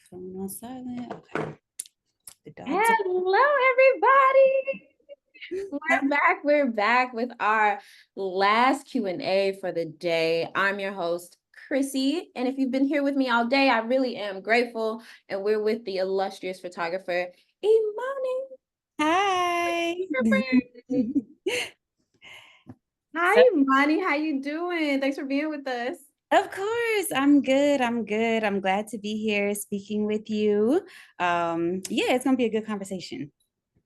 Phone on silent. Okay. The dogs are Hello, everybody. We're back with our last Q&A for the day. I'm your host, Chrissy. And if you've been here with me all day, I really am grateful. And we're with the illustrious photographer, Imani. Hi. Hi, So, Imani. How you doing? Thanks for being with us. of course, I'm good. I'm good. I'm glad to be here speaking with you. Yeah, it's gonna be a good conversation.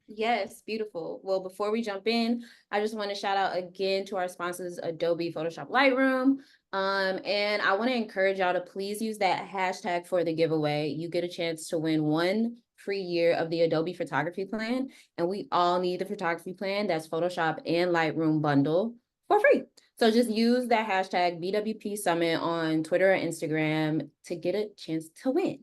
Yes, beautiful. Well, before we jump in, I just want to shout out again to our sponsors, Adobe Photoshop Lightroom. And I want to encourage y'all to please use that hashtag for the giveaway. You get a chance to win one free year of the Adobe photography plan. And we all need the photography plan. That's Photoshop and Lightroom bundle for free. So just use that hashtag BWP Summit on Twitter or Instagram to get a chance to win.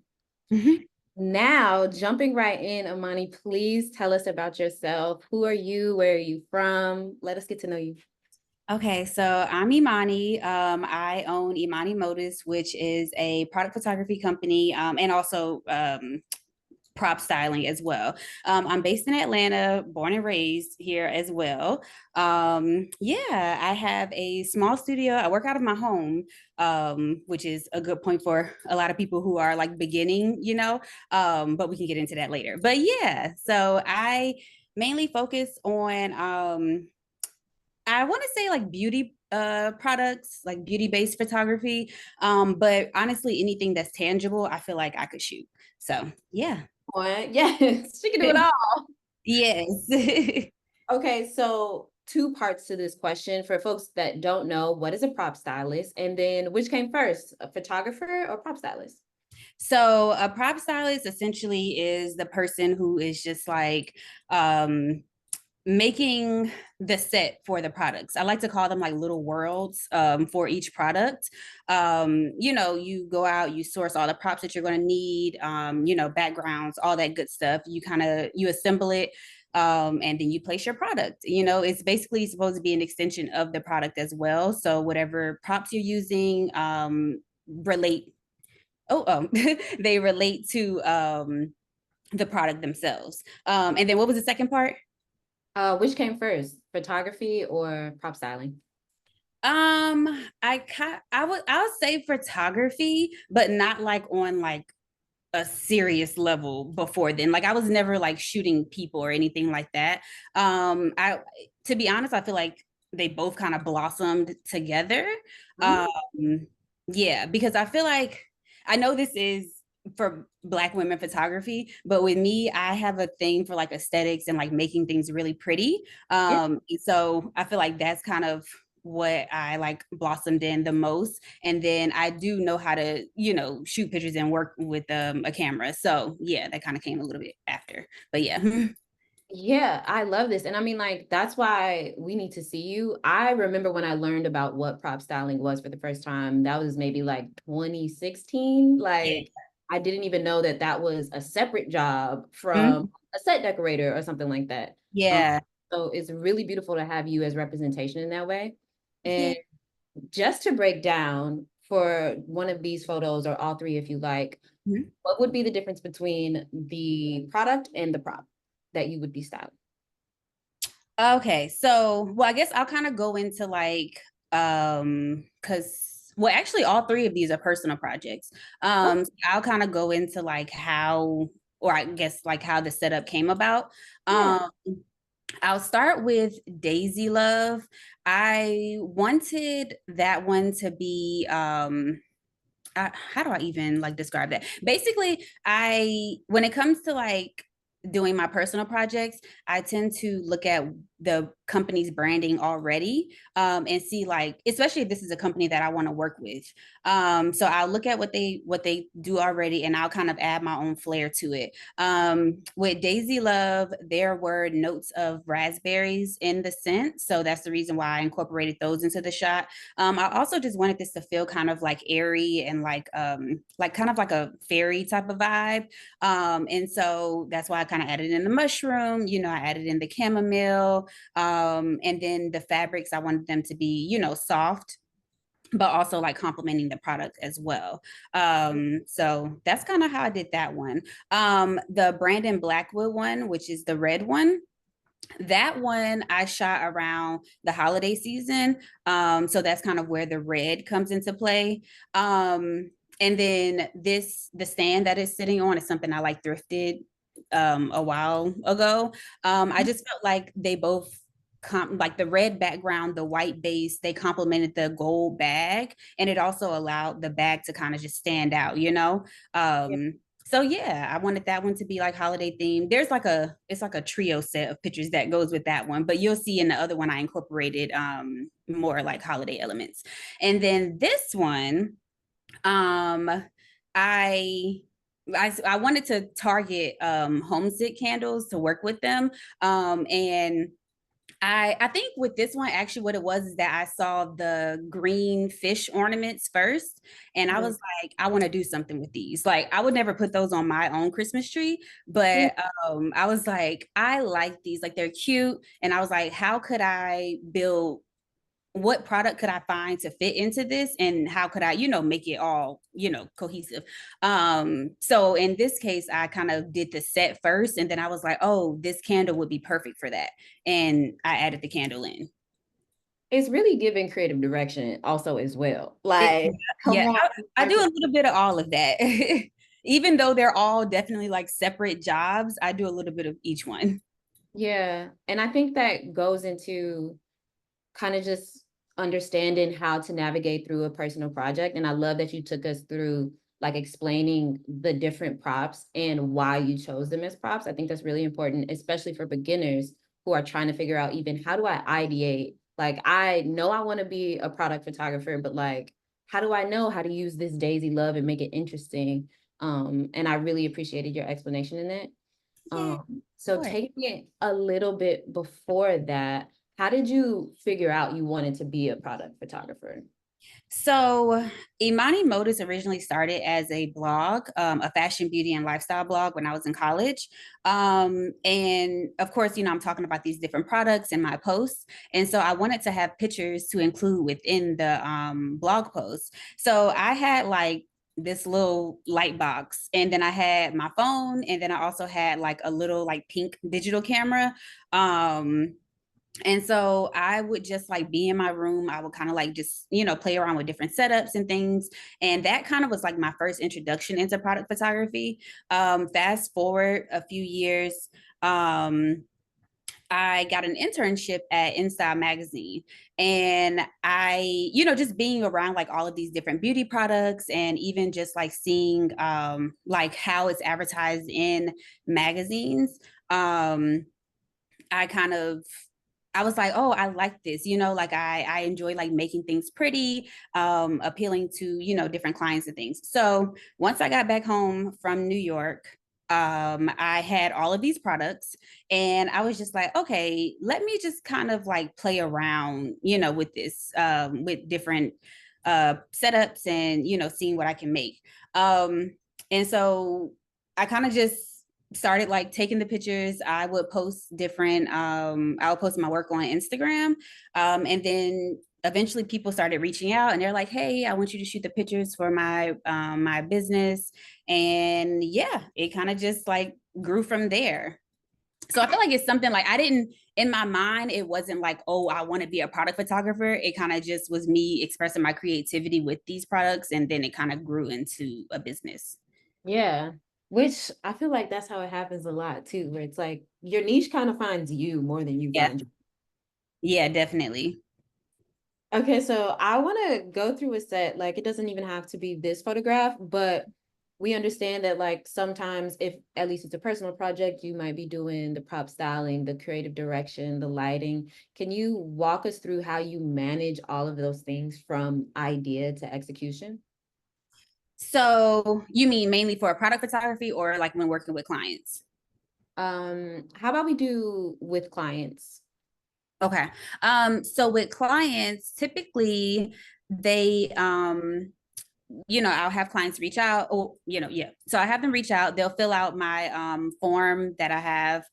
Mhm. Now, jumping right in, Imani, please tell us about yourself. Who are you? Where are you from? Let us get to know you. Okay, so I'm Imani. I own Imani Modus, which is a product photography company, and also prop styling as well. I'm based in Atlanta, born and raised here as well. Yeah, I have a small studio. I work out of my home, which is a good point for a lot of people who are like beginning, but we can get into that later. But yeah, so I mainly focus on I want to say like beauty products, like beauty based photography. But honestly, anything that's tangible, I feel like I could shoot. So yeah. Yes, she can do it all. Yes. Okay, so two parts to this question for folks that don't know, what is a prop stylist? And then which came first, a photographer or prop stylist? So a prop stylist essentially is the person who is just like making the set for the products. I like to call them like little worlds for each product. You go out, you source all the props that you're going to need, backgrounds, all that good stuff. You assemble it, and then you place your product. It's basically supposed to be an extension of the product as well. So whatever props you're using relate. They relate to the product themselves. And then what was the second part? Which came first, photography or prop styling? I'll say photography, but not like on like a serious level before then. Like I was never like shooting people or anything like that. I To be honest, I feel like they both kind of blossomed together. Mm. Yeah, because I feel like I know this is for Black women photography, but with me, I have a thing for like aesthetics and like making things really pretty. Yeah. So I feel like that's kind of what I like blossomed in the most. And then I do know how to, shoot pictures and work with a camera. So yeah, that kind of came a little bit after. But yeah. Yeah, I love this. And I mean, like, that's why we need to see you. I remember when I learned about what prop styling was for the first time, that was maybe like 2016. Yeah. Like, I didn't even know that that was a separate job from Mhm. a set decorator or something like that. Um, Yeah. so it's really beautiful to have you as representation in that way. Yeah. And just to break down for one of these photos or all three, if you like, Mhm. what would be the difference between the product and the prop that you would be styling? Okay, so well, I guess I'll kind of go into like because well, actually, all three of these are personal projects. So I'll kind of go into like how, or I guess like how the setup came about. Yeah. Um, I'll start with Daisy Love. I wanted that one to be how do I even like describe that? Basically, when it comes to like doing my personal projects, I tend to look at the company's branding already, and see like, especially if this is a company that I want to work with. So I'll look at what they do already, and I'll kind of add my own flair to it. With Daisy Love, there were notes of raspberries in the scent, so that's the reason why I incorporated those into the shot. I also just wanted this to feel kind of like airy and like kind of like a fairy type of vibe. And so that's why I kind of added in the mushroom, I added in the chamomile. And then the fabrics, I wanted them to be, soft but also like complementing the product as well. So that's kind of how I did that one. The Brandon Blackwood one, which is the red one, that one I shot around the holiday season. So that's kind of where the red comes into play. And then the stand that is sitting on is something I like thrifted a while ago. I just felt like they both like the red background, the white base, they complemented the gold bag, and it also allowed the bag to kind of just stand out, you know? So yeah, I wanted that one to be like holiday themed. There's like it's like a trio set of pictures that goes with that one, but you'll see in the other one I incorporated more like holiday elements. And then this one, um I I wanted to target homesick candles to work with them. And I think with this one, actually, what it was is that I saw the green fish ornaments first, and I Mhm. was like, I want to do something with these. Like, I would never put those on my own Christmas tree, Yeah. but I was like, I like these, like they're cute, and I was like, how could I build? What product could I find to fit into this, and how could I, make it all, cohesive. So in this case, I kind of did the set first, and then I was like, oh, this candle would be perfect for that, and I added the candle in. It's really giving creative direction also as well. it, Like, come yeah, on. I do a little bit of all of that. Even though they're all definitely like separate jobs, I do a little bit of each one. Yeah. And I think that goes into kind of just understanding how to navigate through a personal project. And I love that you took us through like explaining the different props and why you chose them as props. I think that's really important, especially for beginners who are trying to figure out even how do I ideate? Like, I know I want to be a product photographer, but like, how do I know how to use this Daisy Love and make it interesting? And I really appreciated your explanation in that. Yeah, So of taking it a little bit before that, how did you figure out you wanted to be a product photographer? So, Imani Modus originally started as a blog, a fashion, beauty, and lifestyle blog when I was in college. And of course, I'm talking about these different products in my posts. And so I wanted to have pictures to include within the blog posts. So I had like this little light box, and then I had my phone, and then I also had like a little like pink digital camera. Um, and so I would just like be in my room. I would kind of like just, play around with different setups and things. And that kind of was like my first introduction into product photography. Fast forward a few years, I got an internship at InStyle magazine, and just being around like all of these different beauty products, and even just like seeing like how it's advertised in magazines. I kind of I was like, oh, I like this, like I enjoy like making things pretty, appealing to, different clients and things. So once I got back home from New York, I had all of these products, and I was just like, okay, let me just kind of like play around, with this, with different setups, and, seeing what I can make. And so I kind of just started like taking the pictures. I would post different I would post my work on Instagram. And then eventually people started reaching out, and they're like, hey, I want you to shoot the pictures for my business. And yeah, it kind of just like grew from there. So I feel like it's something like I didn't, in my mind, it wasn't like, oh, I want to be a product photographer. It kind of just was me expressing my creativity with these products, and then it kind of grew into a business. Yeah. Which I feel like that's how it happens a lot too, where it's like your niche kind of finds you more than you Yeah, find you. yeah, definitely. Okay, so I want to go through a set. Like, it doesn't even have to be this photograph, but we understand that, like, sometimes, if at least it's a personal project, you might be doing the prop styling, the creative direction, the lighting. Can you walk us through how you manage all of those things from idea to execution? So you mean mainly for product photography, or like when working with clients? How about we do with clients? Okay. So with clients, typically they I'll have clients reach out. Oh, yeah. So I have them reach out. They'll fill out my form that I have,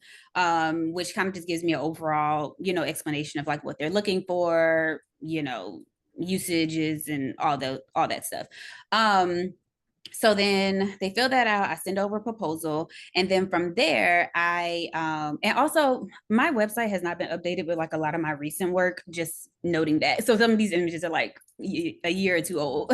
which kind of just gives me an overall, explanation of like what they're looking for, usages and all that stuff. So then they fill that out. I send over a proposal, and then from there, I and also my website has not been updated with like a lot of my recent work. Just noting that, so some of these images are like a year or two old,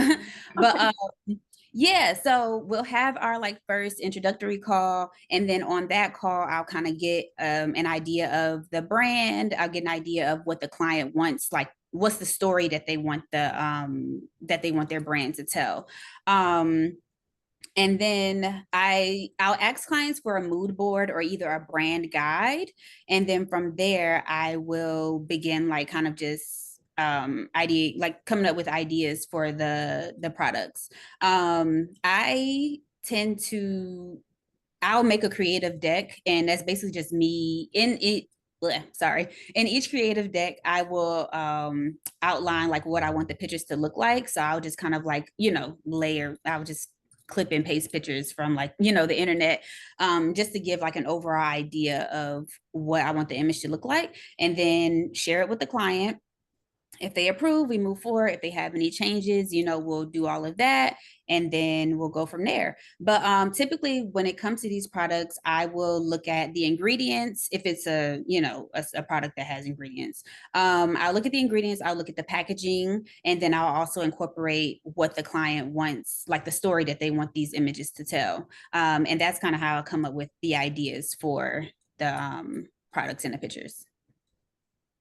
but Okay. yeah. So we'll have our like first introductory call, and then on that call, I'll kind of get an idea of the brand. I'll get an idea of what the client wants, like what's the story that they want their brand to tell. Um, and then I'll ask clients for a mood board or either a brand guide, and then from there I will begin like kind of just idea, like coming up with ideas for the products. I tend to I'll make a creative deck, and that's basically just me in it. Sorry. In each creative deck, I will outline like what I want the pictures to look like. So I'll just kind of like, layer, I'll just clip and paste pictures from like, the internet, just to give like an overall idea of what I want the image to look like, and then share it with the client. If they approve, we move forward. If they have any changes, we'll do all of that, and then we'll go from there. But typically when it comes to these products, I will look at the ingredients. If it's a product that has ingredients, I'll look at the ingredients, I'll look at the packaging, and then I'll also incorporate what the client wants, like the story that they want these images to tell. And that's kind of how I come up with the ideas for the products and the pictures.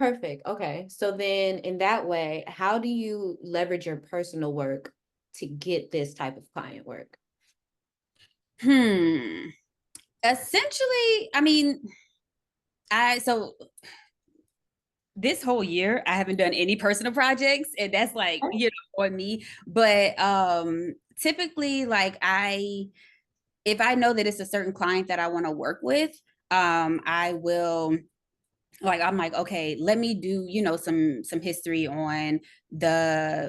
Perfect. Okay. So then in that way, how do you leverage your personal work to get this type of client work? Hmm. Essentially, I mean, I so this whole year I haven't done any personal projects, and that's like, on me. But typically like if I know that it's a certain client that I want to work with, I will, like, I'm like, okay, let me do, some history on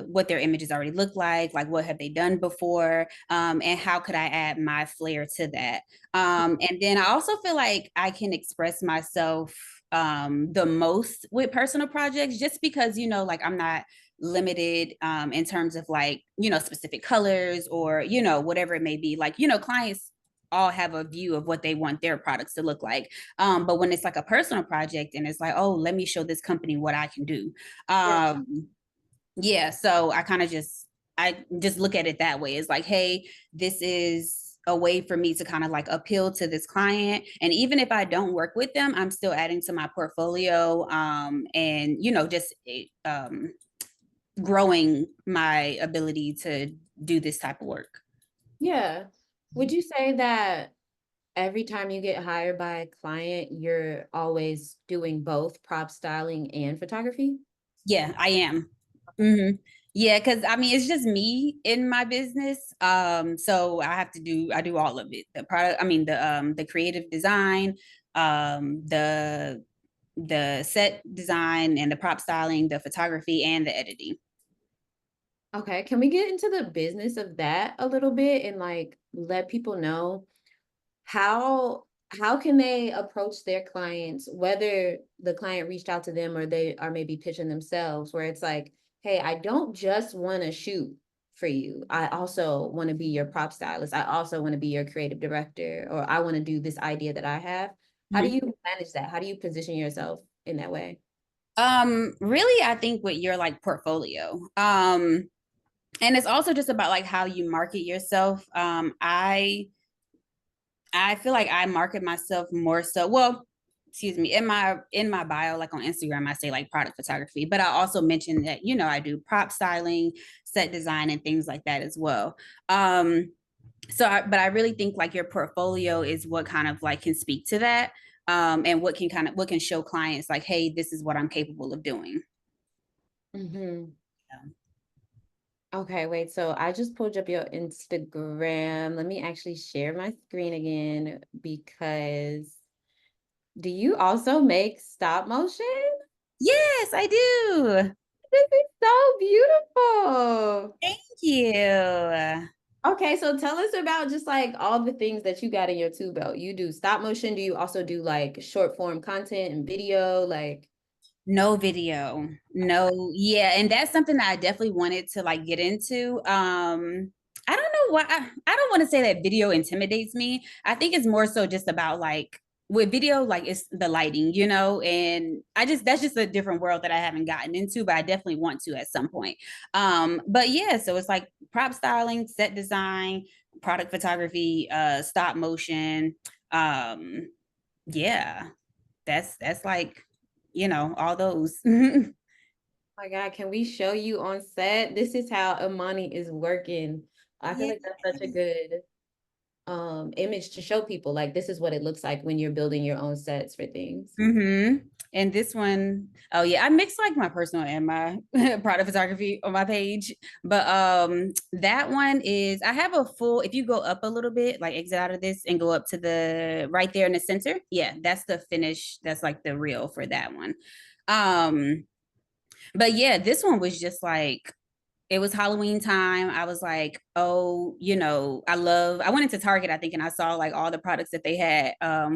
what their images already look like what have they done before, and how could I add my flair to that. And then I also feel like I can express myself the most with personal projects, just because, like I'm not limited in terms of like, specific colors or, whatever it may be. Like, clients all have a view of what they want their products to look like. But when it's like a personal project and it's like, oh, let me show this company what I can do. Yeah. Yeah, so I just look at it that way. It's like, hey, this is a way for me to kind of like appeal to this client. And even if I don't work with them, I'm still adding to my portfolio, and just growing my ability to do this type of work. Yeah. Would you say that every time you get hired by a client, you're always doing both prop styling and photography? Yeah, I am. Hmm. Yeah, because I mean, it's just me in my business. So I do all of it. The product, I mean, the creative design, the set design and the prop styling, the photography and the editing. Okay, can we get into the business of that a little bit and like let people know how how can they approach their clients, whether the client reached out to them or they are maybe pitching themselves, where it's like, hey, I don't just want to shoot for you. I also want to be your prop stylist. I also want to be your creative director, or I want to do this idea that I have. How do Mhm. you manage that? How do you position yourself in that way? Really, I think with your like portfolio. And it's also just about like how you market yourself. I feel like I market myself more so. Well, excuse me, in my bio, like on Instagram, I say like product photography, but I also mention that, I do prop styling, set design, and things like that as well. But I really think like your portfolio is what kind of like can speak to that. And what can show clients like, hey, this is what I'm capable of doing. Hmm. Yeah. Okay, wait. So I just pulled up your Instagram. Let me actually share my screen again because do you also make stop motion? Yes, I do. This is so beautiful. Thank you. Okay, so tell us about just like all the things that you got in your tool belt. You do stop motion. Do you also do like short form content and video? Like, No video. No, yeah. And that's something that I definitely wanted to like get into. I don't know why I don't want to say that video intimidates me. I think it's more so just about like with video, like it's the lighting, and I just that's just a different world that I haven't gotten into, but I definitely want to at some point. But yeah, so it's like prop styling, set design, product photography, stop motion. Um, yeah, that's like all those. Oh my God, can we show you on set? This is how Imani is working. I feel Yeah. like that's such a good image to show people. Like this is what it looks like when you're building your own sets for things. And this one, oh yeah, I mix like my personal and my product photography on my page. But that one is I have a full, if you go up a little bit, like exit out of this and go up to the right there in the center. Yeah, that's the finish. That's like the reel for that one. Um, but yeah, this one was just like it was Halloween time. I was like, oh, I went into Target, I think, and I saw like all the products that they had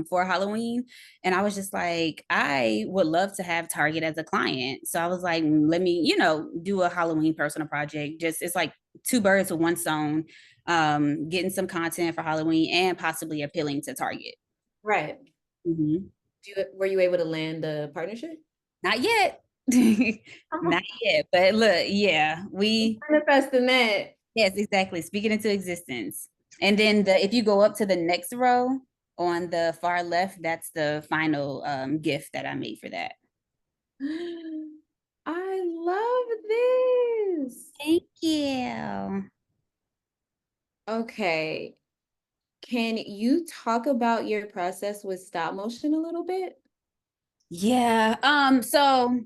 for Halloween. And I was just like, I would love to have Target as a client. So I was like, let me, do a Halloween personal project. Just it's like two birds with one stone, getting some content for Halloween and possibly appealing to Target. Right. Mhm. Were you able to land the partnership? Not yet. Not Oh, yet. But look, yeah, we manifesting that. yes, exactly. Speaking into existence. And then if you go up to the next row on the far left, that's the final gift that I made for that. I love this. Thank you. Okay. Can you talk about your process with stop motion a little bit? Yeah. So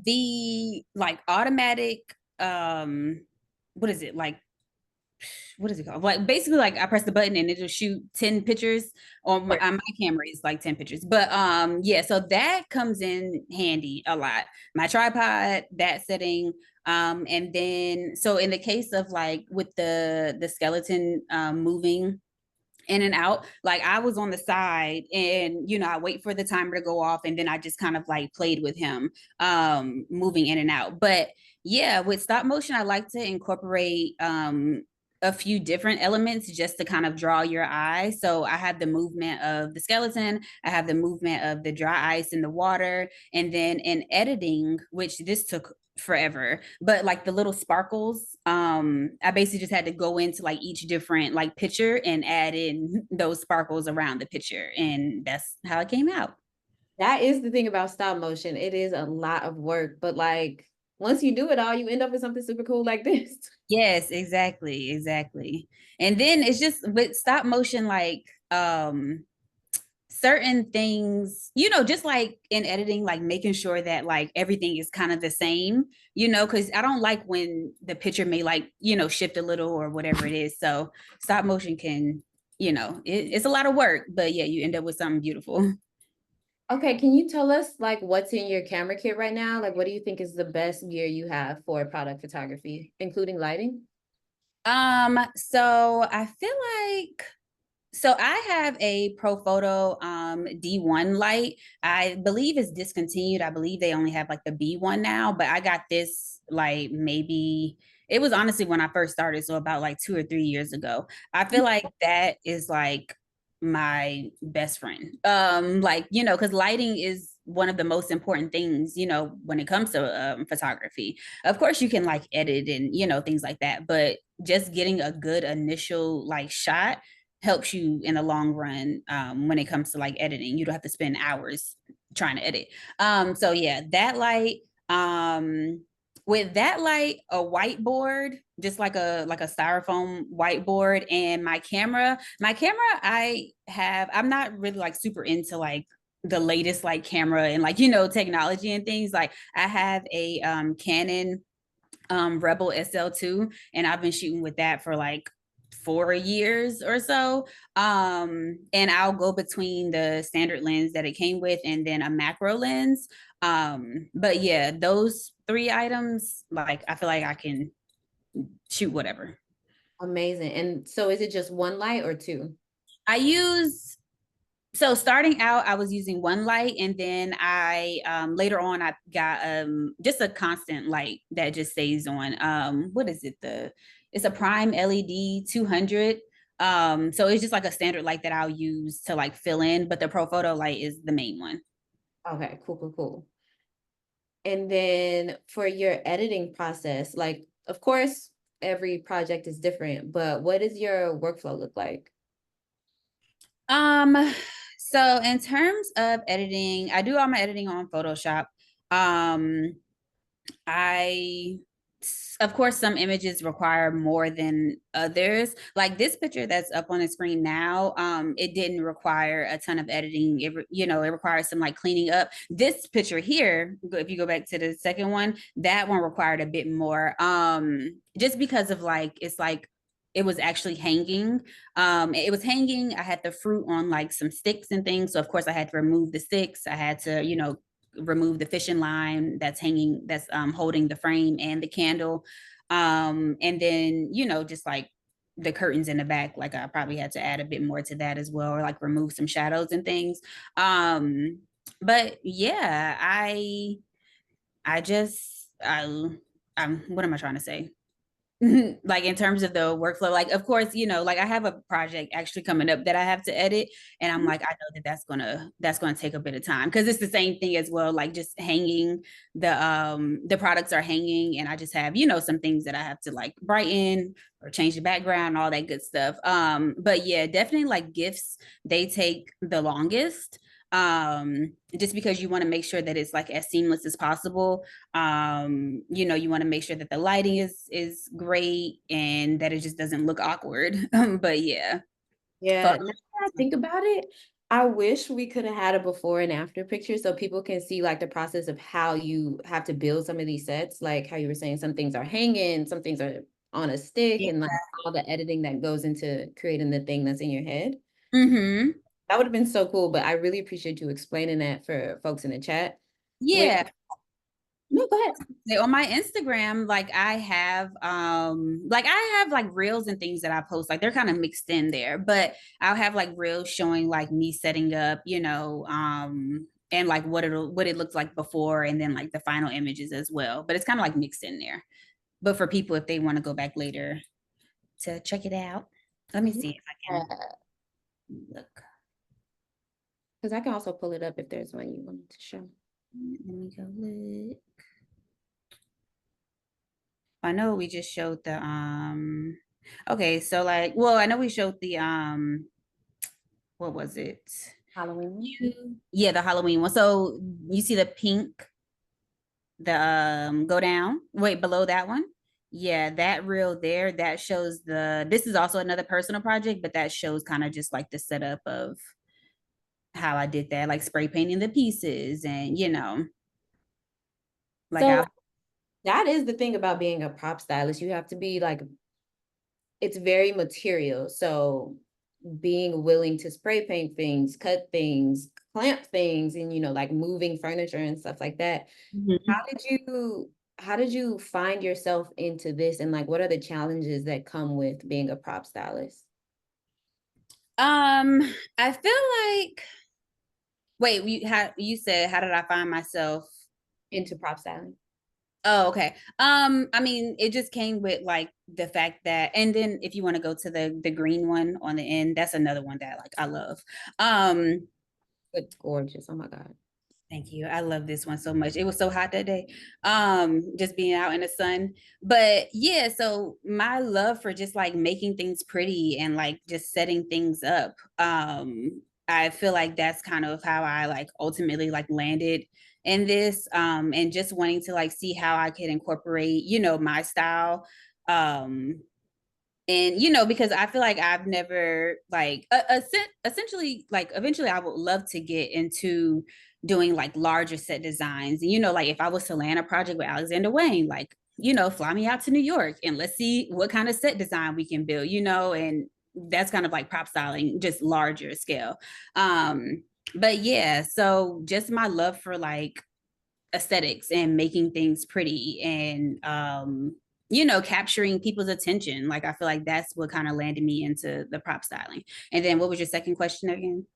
the like automatic what is it like what is it called? Like basically, like I press the button and it'll shoot 10 pictures on my camera. It's like 10 pictures, but yeah. So that comes in handy a lot. My tripod, that setting, and then so in the case of like with the skeleton moving in and out. Like I was on the side and I wait for the timer to go off and then I just kind of like played with him moving in and out. But yeah, with stop motion I like to incorporate a few different elements just to kind of draw your eye. So I have the movement of the skeleton, I have the movement of the dry ice in the water, and then in editing, which this took forever, but like the little sparkles, I basically just had to go into like each different like picture and add in those sparkles around the picture, and that's how it came out. That is the thing about stop motion. It is a lot of work, but like once you do it all, you end up with something super cool like this. Yes, exactly. And then it's just with stop motion, like certain things, just like in editing, like making sure that like everything is kind of the same, because I don't like when the picture may like, shift a little or whatever it is. So stop motion can, it's a lot of work, but yeah, you end up with something beautiful. Okay, can you tell us like what's in your camera kit right now? Like what do you think is the best gear you have for product photography, including lighting? So I feel like so I have a Profoto D1 light. I believe it's discontinued. I believe they only have like the B1 now, but I got this like maybe it was honestly when I first started, so about like 2 or 3 years ago. I feel like that is like my best friend. Like, because lighting is one of the most important things, when it comes to photography. Of course, you can like edit and, things like that, but just getting a good initial like shot helps you in the long run when it comes to like editing. You don't have to spend hours trying to edit. So yeah, that light. With that light, a whiteboard, just like a styrofoam whiteboard, and my camera. My camera, I'm not really like super into like the latest like camera and like technology and things. Like I have a Canon Rebel SL2, and I've been shooting with that for like 4 years or so. And I'll go between the standard lens that it came with and then a macro lens. But yeah, those three items, like I feel like I can shoot whatever. Amazing. And so is it just one light or two? I use So starting out, I was using one light, and then I later on I got just a constant light that just stays on. What is it? It's a prime LED 200. So it's just like a standard light that I'll use to like fill in, but the Pro Photo light is the main one. Okay, cool, cool, cool. And then for your editing process, like, of course, every project is different, but what does your workflow look like? Um, so in terms of editing, I do all my editing on Photoshop. Um, I, of course, some images require more than others. Like this picture that's up on the screen now, it didn't require a ton of editing. It requires some like cleaning up. This picture here, if you go back to the second one, that one required a bit more. Just because of like, it's like it was actually hanging. It was hanging. I had the fruit on like some sticks and things. So of course I had to remove the sticks. I had to, remove the fishing line that's hanging, that's holding the frame and the candle. And then, just like the curtains in the back, like I probably had to add a bit more to that as well, or like remove some shadows and things. But yeah, I just I'm what am I trying to say? Like in terms of the workflow, like of course, like I have a project actually coming up that I have to edit, and I'm like, I know that that's gonna take a bit of time because it's the same thing as well, like just hanging the products are hanging, and I just have some things that I have to like brighten or change the background, all that good stuff. But yeah, definitely like gifts, they take the longest, just because you want to make sure that it's like as seamless as possible. You want to make sure that the lighting is great and that it just doesn't look awkward. But yeah. Yeah, Photo- now that I think about it, I wish we could have had a before and after picture so people can see like the process of how you have to build some of these sets. Like how you were saying, some things are hanging, some things are on a stick, yeah. and like all the editing that goes into creating the thing that's in your head. Mm-hmm. That would have been so cool, but I really appreciate you explaining that for folks in the chat. Wait, Yeah. no, go ahead. On my Instagram, like I have like reels and things that I post, like they're kind of mixed in there, but I'll have like reels showing like me setting up, and like what it looks like before, and then like the final images as well. But it's kind of like mixed in there. But for people, if they want to go back later to check it out, let me see if I can Yeah, look. because I can also pull it up if there's one you wanted to show. Let me go look. I know we just showed the okay, so like, well, I know we showed the what was it? Halloween. Yeah, the Halloween one. So you see the pink, the go down, wait, below that one. Yeah, that reel there, that shows this is also another personal project, but that shows kind of just like the setup of how I did that, like spray painting the pieces and like So I that is the thing about being a prop stylist. You have to be like, it's very material. So being willing to spray paint things, cut things, clamp things, and like moving furniture and stuff like that. How Mhm. did you how did you find yourself into this, and like what are the challenges that come with being a prop stylist um I feel like, wait, you said how did I find myself? into prop styling? Oh, okay. I mean, it just came with like the fact that, and then if you want to go to the green one on the end, that's another one that like I love. Um, It's gorgeous. Oh my God. Thank you. I love this one so much. It was so hot that day. Just being out in the sun. But yeah, so my love for just like making things pretty and like just setting things up. I feel like that's kind of how I like ultimately like landed in this. And just wanting to like see how I could incorporate, my style. And because I feel like I've never like essentially, like eventually I would love to get into doing like larger set designs, and like if I was to land a project with Alexander Wayne, like fly me out to New York and let's see what kind of set design we can build, and that's kind of like prop styling, just larger scale. But yeah, so just my love for like aesthetics and making things pretty and capturing people's attention, like I feel like that's what kind of landed me into the prop styling. And then what was your second question again?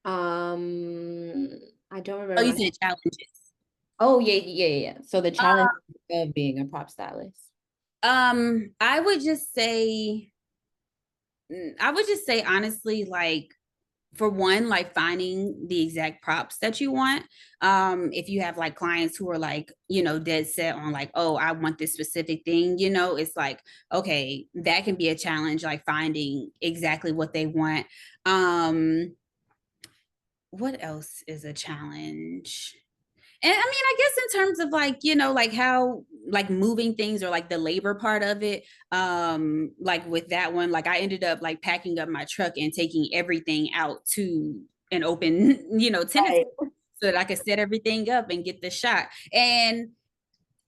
I don't Oh, remember you my. said challenges. Oh yeah, yeah, yeah, yeah. So the challenge of being a prop stylist. I would just say, I would just say honestly, like for one, like finding the exact props that you want. If you have like clients who are like, dead set on like, oh, I want this specific thing, it's like, okay, that can be a challenge, like finding exactly what they want. Um, what else is a challenge? And I mean, I guess in terms of like, like how like moving things or like the labor part of it, like with that one, like I ended up like packing up my truck and taking everything out to an open, tennis Right. so that I could set everything up and get the shot. And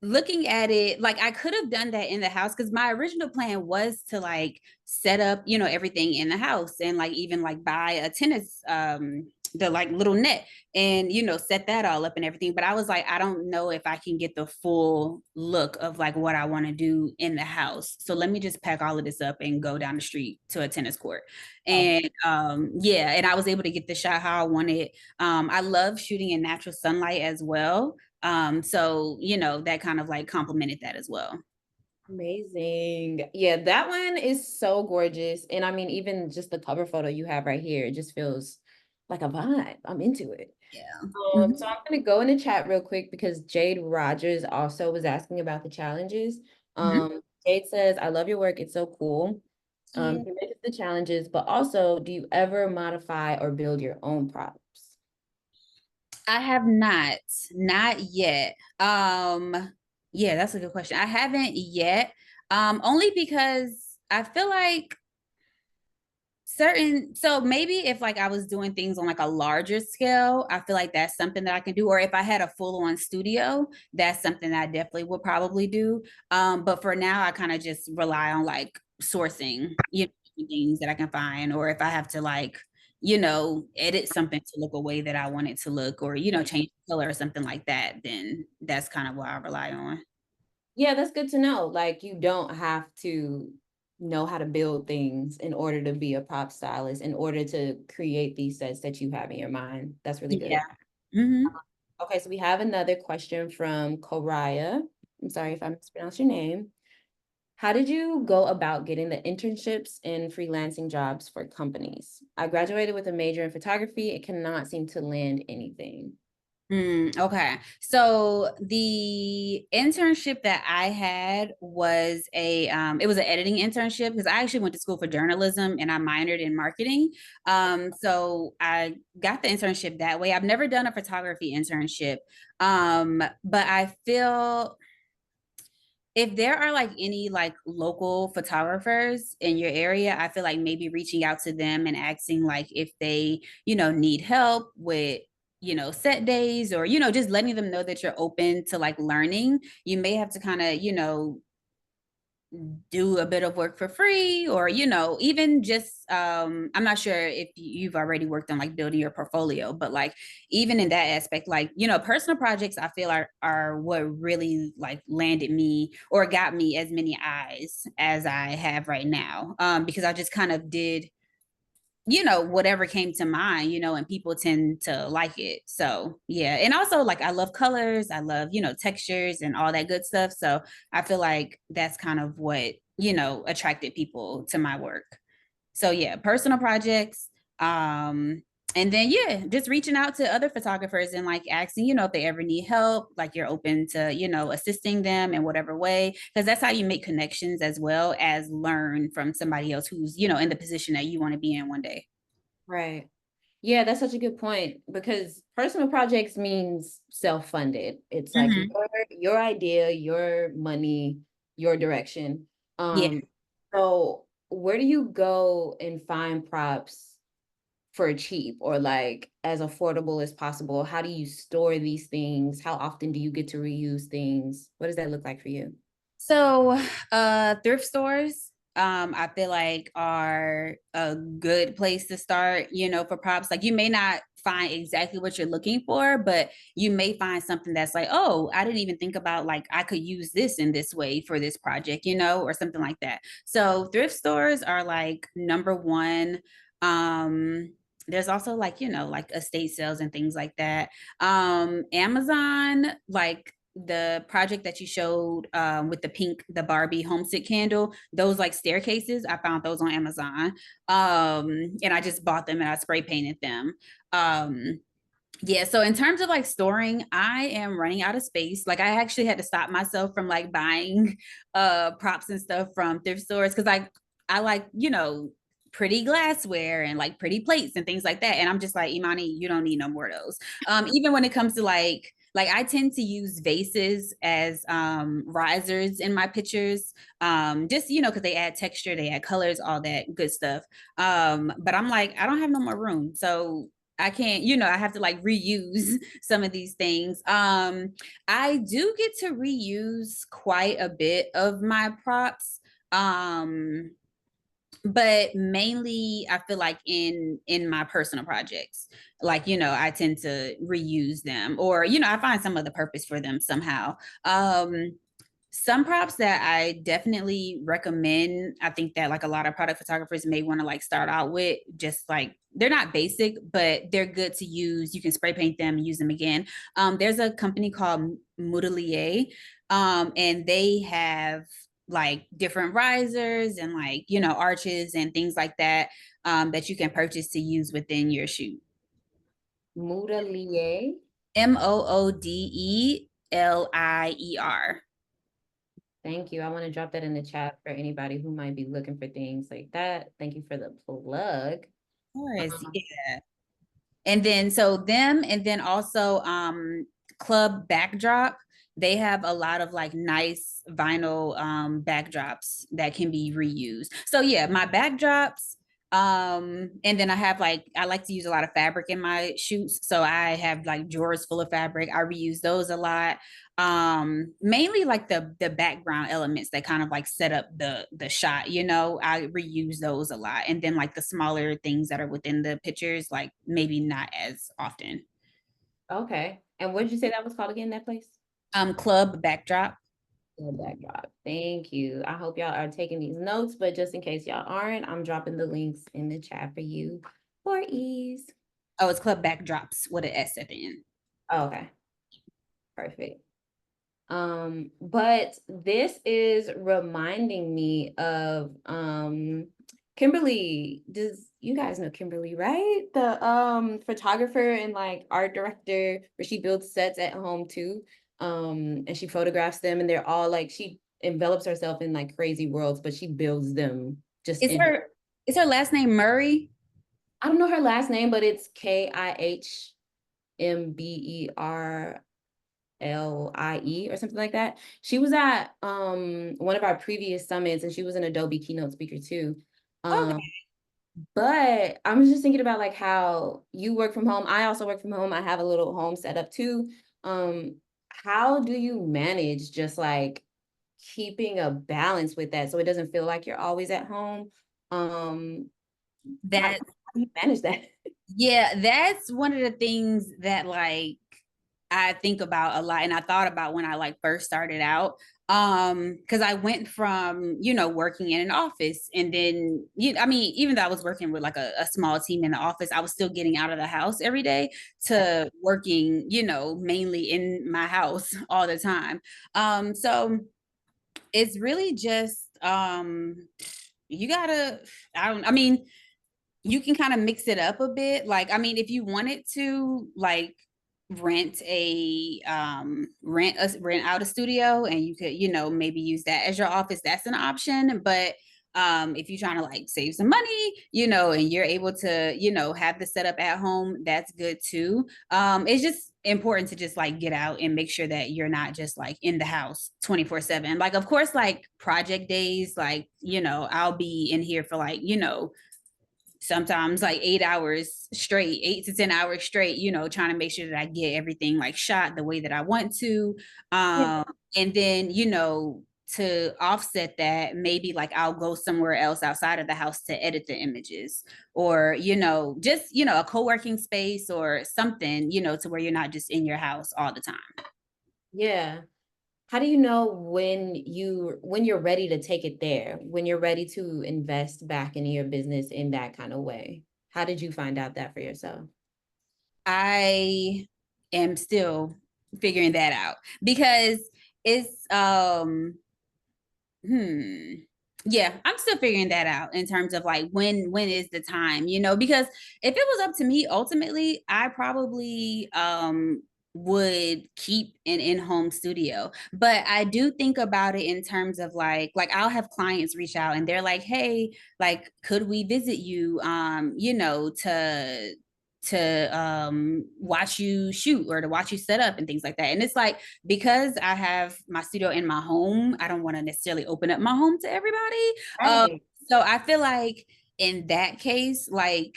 looking at it, like I could have done that in the house because my original plan was to like set up, everything in the house and like even like buy a tennis the like little net and set that all up and everything. But I was like, I don't know if I can get the full look of like what I want to do in the house. So let me just pack all of this up and go down the street to a tennis court. Oh, And yeah, and I was able to get the shot how I wanted. I love shooting in natural sunlight as well. So that kind of like complemented that as well. amazing. Yeah, that one is so gorgeous. And I mean, even just the cover photo you have right here, it just feels like a vibe. I'm into it. Yeah. So Mhm. I'm gonna go in the chat real quick because Jade Rogers also was asking about the challenges. Mhm. Jade says, I love your work, it's so cool. Yeah. You mentioned the challenges, but also, do you ever modify or build your own props? I have not yet. Yeah, that's a good question. I haven't yet. Only because I feel like certain so maybe if like I was doing things on like a larger scale, I feel like that's something that I can do. Or if I had a full-on studio, that's something that I definitely would probably do. But for now I kind of just rely on like sourcing, things that I can find, or if I have to like edit something to look a way that I want it to look, or change the color or something like that, then that's kind of what I rely on. Yeah, that's good to know. Like, you don't have to know how to build things in order to be a prop stylist, in order to create these sets that you have in your mind. That's really good. Yeah. Hmm. Okay, so we have another question from Koraya. I'm sorry if I mispronounced your name. How did you go about getting the internships and freelancing jobs for companies? I graduated with a major in photography. It cannot seem to land anything. Okay. So the internship that I had was it was an editing internship because I actually went to school for journalism and I minored in marketing. So I got the internship that way. I've never done a photography internship. But I feel if there are like any like local photographers in your area, I feel like maybe reaching out to them and asking like if they, need help with, set days, or, just letting them know that you're open to like learning. You may have to kind of, do a bit of work for free, or even just I'm not sure if you've already worked on like building your portfolio, but like even in that aspect, like personal projects I feel are what really like landed me or got me as many eyes as I have right now, because I just kind of did whatever came to mind, and people tend to like it. So, yeah. And also, like, I love colors, I love, textures and all that good stuff. So, I feel like that's kind of what, attracted people to my work. So, yeah, personal projects. And then, yeah, just reaching out to other photographers and like asking, if they ever need help, like you're open to, assisting them in whatever way, because that's how you make connections as well as learn from somebody else who's, in the position that you want to be in one day. Right. Yeah, that's such a good point because personal projects means self-funded. It's like Hmm. your idea, your money, your direction. Yeah. Um, so where do you go and find props for cheap or like as affordable as possible? How do you store these things? How often do you get to reuse things? What does that look like for you? So, thrift stores, I feel like are a good place to start, for props. Like you may not find exactly what you're looking for, but you may find something that's like, oh, I didn't even think about like I could use this in this way for this project, or something like that. So thrift stores are like number one. Um, there's also like, like estate sales and things like that. Amazon, like the project that you showed with the Barbie homesick candle, those like staircases, I found those on Amazon. And I just bought them and I spray painted them. Yeah, so in terms of like storing, I am running out of space. Like I actually had to stop myself from like buying props and stuff from thrift stores because I like, pretty glassware and like pretty plates and things like that. And I'm just like, Imani, you don't need no more of those. Even when it comes to like I tend to use vases as risers in my pictures. Just because they add texture, they add colors, all that good stuff. But I'm like, I don't have no more room. So I can't, I have to like reuse some of these things. I do get to reuse quite a bit of my props. But mainly I feel like in my personal projects, like, I tend to reuse them or, I find some other purpose for them somehow. Some props that I definitely recommend, I think that like a lot of product photographers may want to like start out with, just like they're not basic, but they're good to use. You can spray paint them, use them again. There's a company called Modelier, and they have like different risers and like, arches and things like that that you can purchase to use within your shoot. Moodalier. Moodelier. Thank you. I want to drop that in the chat for anybody who might be looking for things like that. Thank you for the plug. Of course, Um, yeah. And then so them and then also Club Backdrop, they have a lot of like nice vinyl backdrops that can be reused. So yeah, my backdrops, and then I have like I like to use a lot of fabric in my shoots. So I have like drawers full of fabric. I reuse those a lot. Mainly like the background elements that kind of like set up the shot, I reuse those a lot. And then like the smaller things that are within the pictures, like maybe not as often. okay. And what did you say that was called again, that place? Club Backdrop. The backdrop. Thank you. I hope y'all are taking these notes, but just in case y'all aren't, I'm dropping the links in the chat for you for ease. Oh, it's Club Backdrops with an S at the end. Oh, okay. Perfect. But this is reminding me of Kimberly. Does you guys know Kimberly, right? The photographer and like art director where she builds sets at home too. And she photographs them and they're all like she envelops herself in like crazy worlds, but she builds them just Is in her. her is her last name Murray? I don't know her last name, but it's KIHMBERLIE or something like that. She was at one of our previous summits and she was an Adobe keynote speaker too. Um, Okay. but I'm just thinking about like how you work from home. I also work from home. I have a little home set up too. Um, how do you manage just like keeping a balance with that so it doesn't feel like you're always at home? Um, how That do you manage that? Yeah, that's one of the things that like I think about a lot and I thought about when I like first started out. Because I went from, working in an office and then I mean, even though I was working with like a small team in the office, I was still getting out of the house every day to working, mainly in my house all the time. So it's really just you gotta, I mean, you can kind of mix it up a bit. Like, I mean, if you wanted to like rent out a studio and you could, maybe use that as your office, that's an option. But if you're trying to like save some money, and you're able to, have the setup at home, that's good too. It's just important to just like get out and make sure that you're not just like in the house 24/7. Like, of course, like project days, like, I'll be in here for like, sometimes like 8 hours straight, 8 to 10 hours straight, trying to make sure that I get everything like shot the way that I want to. Yeah. And then, to offset that, maybe like I'll go somewhere else outside of the house to edit the images or, just, a co-working space or something, to where you're not just in your house all the time. Yeah. How do you know when you're ready to take it there, when you're ready to invest back into your business in that kind of way? How did you find out that for yourself? I am still figuring that out because it's hmm yeah, I'm still figuring that out in terms of like when is the time, because if it was up to me, ultimately I probably would keep an in-home studio. But I do think about it in terms of like I'll have clients reach out and they're like, hey, like could we visit you to watch you shoot or to watch you set up and things like that. And it's like, because I have my studio in my home, I don't want to necessarily open up my home to everybody. Um, Right. so I feel like in that case, like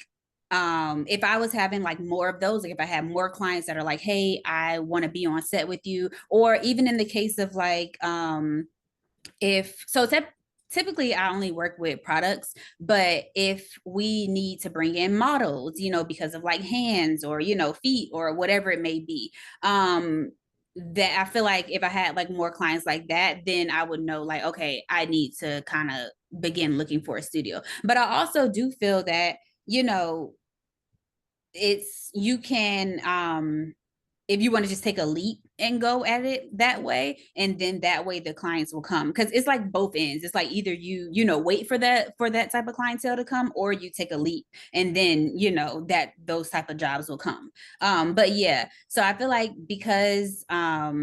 if I was having like more of those, like if I had more clients that are like, hey, I want to be on set with you, or even in the case of like if so typically I only work with products, but if we need to bring in models, because of like hands or, feet or whatever it may be, that I feel like if I had like more clients like that, then I would know like, okay, I need to kind of begin looking for a studio. But I also do feel that, it's you can if you want to just take a leap and go at it that way, and then that way the clients will come, because it's like both ends. It's like either you wait for that type of clientele to come, or you take a leap and then that those type of jobs will come. But yeah, so I feel like because I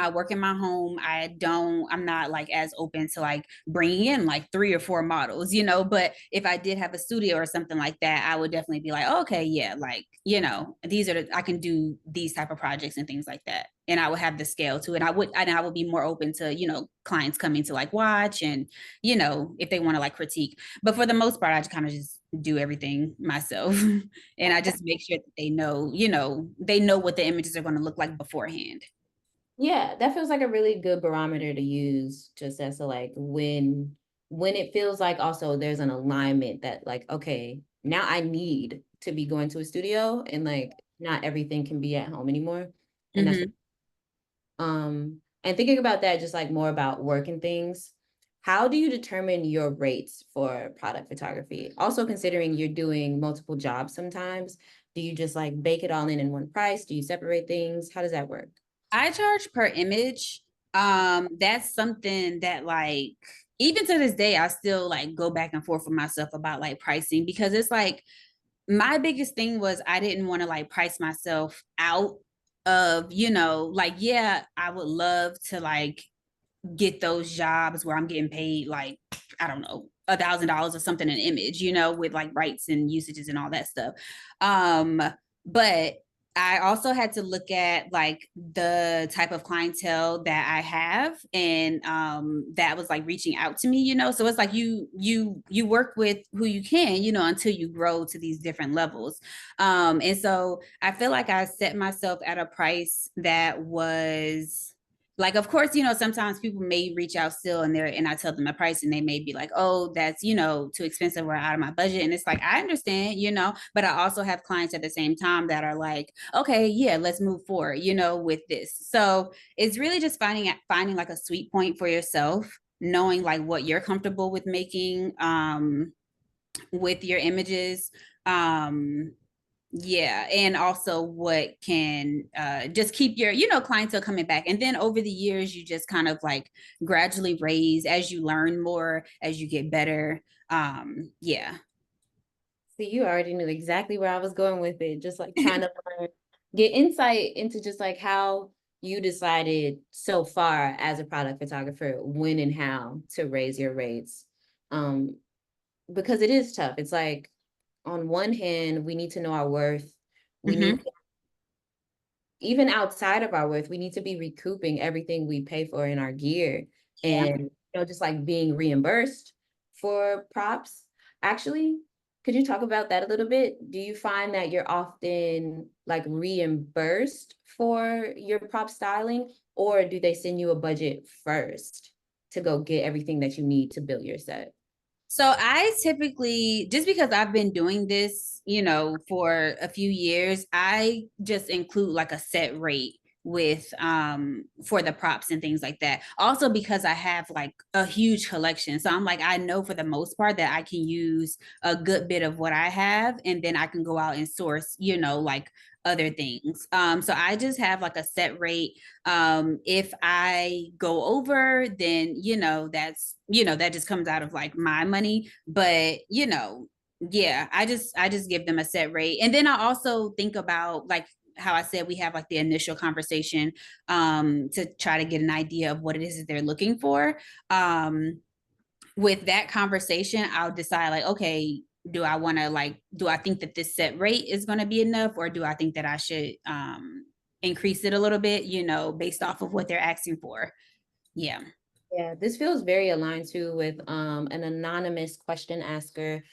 work in my home. I'm not like as open to like bringing in like 3 or 4 models, but if I did have a studio or something like that, I would definitely be like, oh, okay, yeah, like, I can do these type of projects and things like that. And I would have the scale to it. And I would be more open to, clients coming to like watch and, if they want to like critique. But for the most part, I just kind of just do everything myself. And I just make sure that they know what the images are going to look like beforehand. Yeah, that feels like a really good barometer to use just as to like when it feels like also there's an alignment that like, okay, now I need to be going to a studio and like not everything can be at home anymore. And that's Hmm. and thinking about that, just like more about work and things, how do you determine your rates for product photography? Also considering you're doing multiple jobs sometimes, do you just like bake it all in one price? Do you separate things? How does that work? I charge per image. That's something that like even to this day I still like go back and forth with myself about like pricing, because it's like my biggest thing was I didn't want to like price myself out of, like, yeah, I would love to like get those jobs where I'm getting paid like, I don't know, $1,000 or something an image, with like rights and usages and all that stuff. Um, but I also had to look at like the type of clientele that I have, and that was like reaching out to me. So it's like you work with who you can, until you grow to these different levels. And so I feel like I set myself at a price that was like, of course, sometimes people may reach out still and I tell them a price and they may be like, oh, that's, too expensive or out of my budget. And it's like, I understand, but I also have clients at the same time that are like, okay, yeah, let's move forward, with this. So it's really just finding like a sweet point for yourself, knowing like what you're comfortable with making with your images. Um, yeah, and also what can just keep your clientele coming back, and then over the years you just kind of like gradually raise as you learn more, as you get better. Yeah. See, you already knew exactly where I was going with it, just like trying to learn, get insight into just like how you decided so far as a product photographer when and how to raise your rates. Um, because it is tough. It's like on one hand, we need to know our worth. We need Hmm. even outside of our worth, we need to be recouping everything we pay for in our gear Yeah. and just like being reimbursed for props. Actually, could you talk about that a little bit? Do you find that you're often like reimbursed for your prop styling, or do they send you a budget first to go get everything that you need to build your set? So I typically, just because I've been doing this, for a few years, I just include like a set rate with for the props and things like that. Also because I have like a huge collection. So I'm like, I know for the most part that I can use a good bit of what I have, and then I can go out and source, like other things. So I just have like a set rate. If I go over, then that just comes out of like my money. But yeah, I just give them a set rate. And then I also think about like how I said we have like the initial conversation to try to get an idea of what it is that they're looking for. With that conversation, I'll decide like, okay, do I think that this set rate is going to be enough, or do I think that I should increase it a little bit, based off of what they're asking for. Yeah. Yeah, this feels very aligned too with an anonymous question asker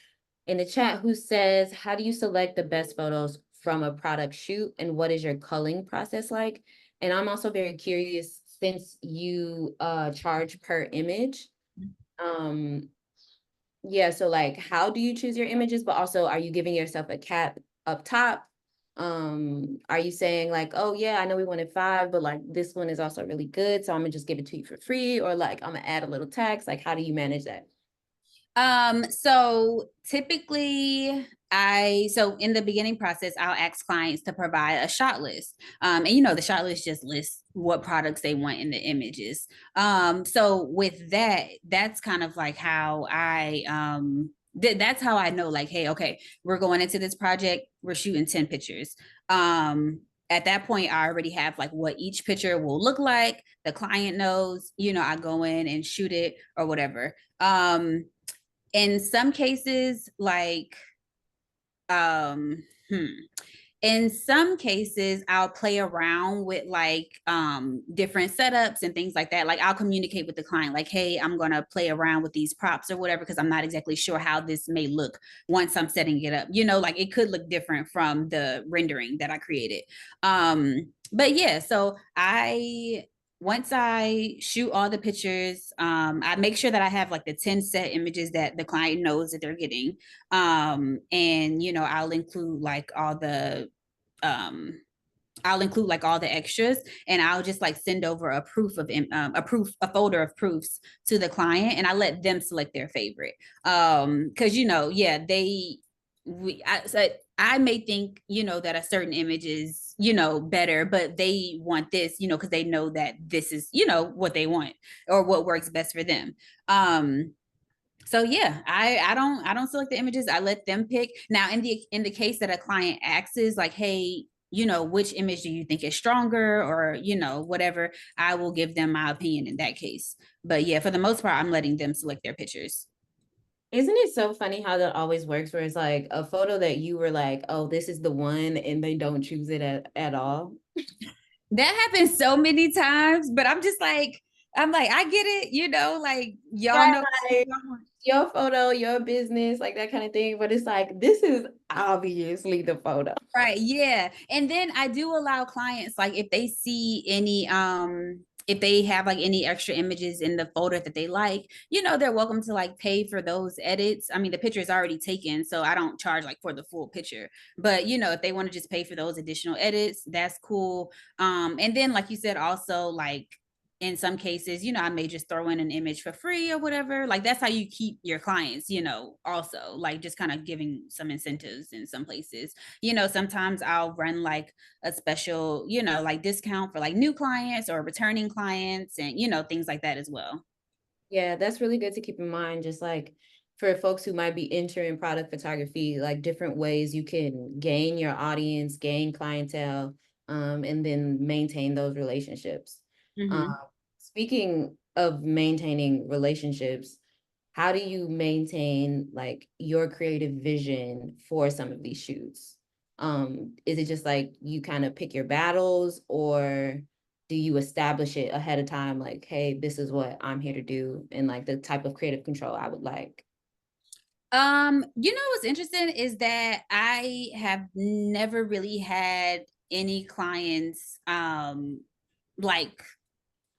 in the chat who says, how do you select the best photos from a product shoot and what is your culling process like? And I'm also very curious, since you charge per image. Um, yeah, so like how do you choose your images, but also are you giving yourself a cap up top? Are you saying like, oh yeah, I know we wanted 5, but like this one is also really good, so I'm gonna just give it to you for free, or like I'm gonna add a little tax? Like, how do you manage that? So typically so in the beginning process, I'll ask clients to provide a shot list. And the shot list just lists what products they want in the images. So with that, that's kind of like how that's how I know like, hey, okay, we're going into this project, we're shooting 10 pictures. At that point, I already have like what each picture will look like. The client knows, I go in and shoot it or whatever. In some cases, like um hmm, in some cases I'll play around with like different setups and things like that. Like I'll communicate with the client like, hey, I'm going to play around with these props or whatever, because I'm not exactly sure how this may look once I'm setting it up. Like it could look different from the rendering that I created. But yeah, so I once I shoot all the pictures, I make sure that I have like the 10 set images that the client knows that they're getting. And um I'll include like all the extras, and I'll just like send over a folder of proofs to the client, and I let them select their favorite. Because yeah, I may think that a certain image is better, but they want this because they know that this is what they want or what works best for them. So yeah, I don't select the images. I let them pick. Now in the case that a client asks like, hey, which image do you think is stronger, or whatever, I will give them my opinion in that case. But yeah, for the most part, I'm letting them select their pictures. Isn't it so funny how that always works, where it's like a photo that you were like, oh, this is the one, and they don't choose it at all? That happens so many times, but I'm like, I get it, like y'all Right, know. like your photo, your business, like that kind of thing. But it's like, this is obviously the photo. Right, yeah. And then I do allow clients, like if they see any if they have like any extra images in the folder that they like, they're welcome to like pay for those edits. I mean, the picture is already taken, so I don't charge like for the full picture. But if they want to just pay for those additional edits, that's cool. And then like you said, also like in some cases, I may just throw in an image for free or whatever. Like that's how you keep your clients, also like just kind of giving some incentives in some places. Sometimes I'll run like a special, like discount for like new clients or returning clients, and things like that as well. Yeah, that's really good to keep in mind. Just like for folks who might be entering product photography, like different ways you can gain your audience, gain clientele, and then maintain those relationships. Um, Mm-hmm. Speaking of maintaining relationships, how do you maintain like your creative vision for some of these shoots? Is it just like you kind of pick your battles, or do you establish it ahead of time, like, hey, this is what I'm here to do, and like the type of creative control I would like? What's interesting is that I have never really had any clients like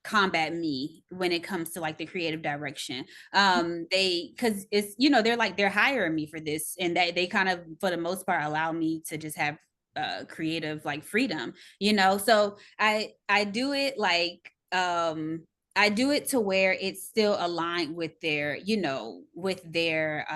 combat me when it comes to like the creative direction. Because it's they're like they're hiring me for this, and they kind of for the most part allow me to just have creative like freedom, you know. So I do it like I do it to where it's still aligned with their, you know, with their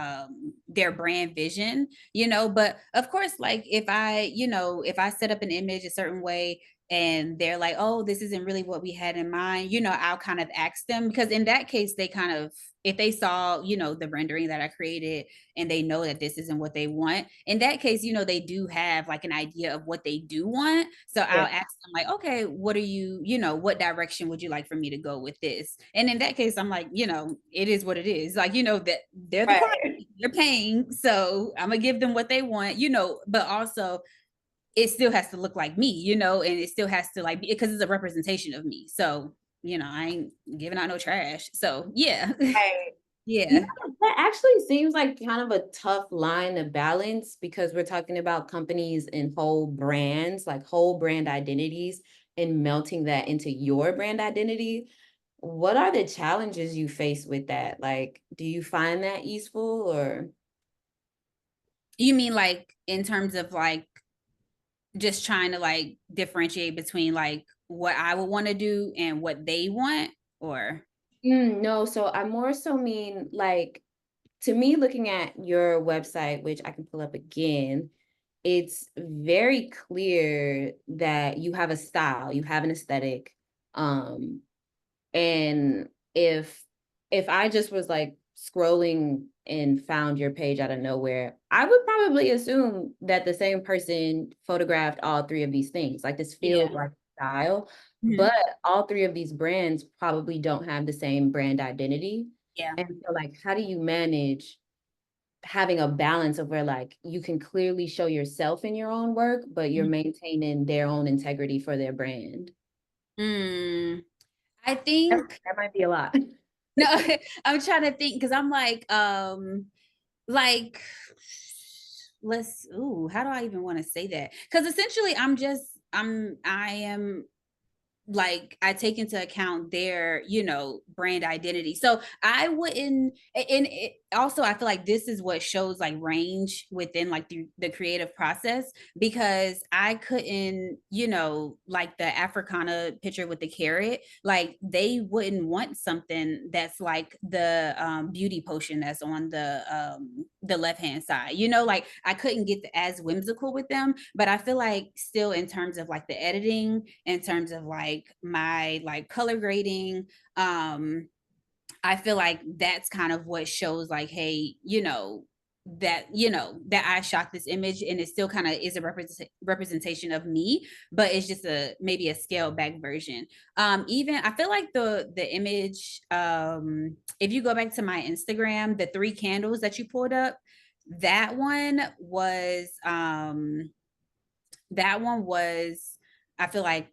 brand vision, you know. But of course, like if I, you know, if I set up an image a certain way and they're like, oh, this isn't really what we had in mind, you know, I'll kind of ask them, because in that case, they kind of, if they saw, you know, the rendering that I created and they know that this isn't what they want, in that case, you know, they do have like an idea of what they do want. So I'll Yeah. ask them like, okay, what are you, you know, what direction would you like for me to go with this? And in that case, I'm like, you know, it is what it is. Like, you know, that they're the client, Right. they're paying. So I'm gonna give them what they want, you know, but also it still has to look like me, you know, and it still has to like be, because it's a representation of me. So, you know, I ain't giving out no trash. So yeah. Right. Yeah, Yeah. that actually seems like kind of a tough line to balance because we're talking about companies and whole brands, like whole brand identities, and melting that into your brand identity. What are the challenges you face with that? Like, do you find that useful or? You mean like in terms of like just trying to like differentiate between like what I would want to do and what they want, or No, so I more so mean like to me, looking at your website, which I can pull up again, it's very clear that you have a style, you have an aesthetic. Um, and if I just was like scrolling and found your page out of nowhere, I would probably assume that the same person photographed all three of these things. Like this feels yeah. like style, Mhm. but all three of these brands probably don't have the same brand identity. Yeah. And so like how do you manage having a balance of where like you can clearly show yourself in your own work, but you're Mhm. maintaining their own integrity for their brand? Mm, I That, think that might be a lot. no, I'm trying to think because I'm like let's ooh, how do I even want to say that? Because essentially I am like I take into account their, you know, brand identity. So I wouldn't, and it, also I feel like this is what shows like range within like the creative process, because I couldn't, you know, like the Africana picture with the carrot, like they wouldn't want something that's like the beauty potion that's on the left hand side, you know, like I couldn't get as whimsical with them. But I feel like still in terms of like the editing, in terms of like my like color grading, I feel like that's kind of what shows like, hey, you know that I shot this image and it still kind of is a representation of me, but it's just a maybe a scaled back version. Even I feel like the image, if you go back to my Instagram, the three candles that you pulled up, that one was that one was, I feel like,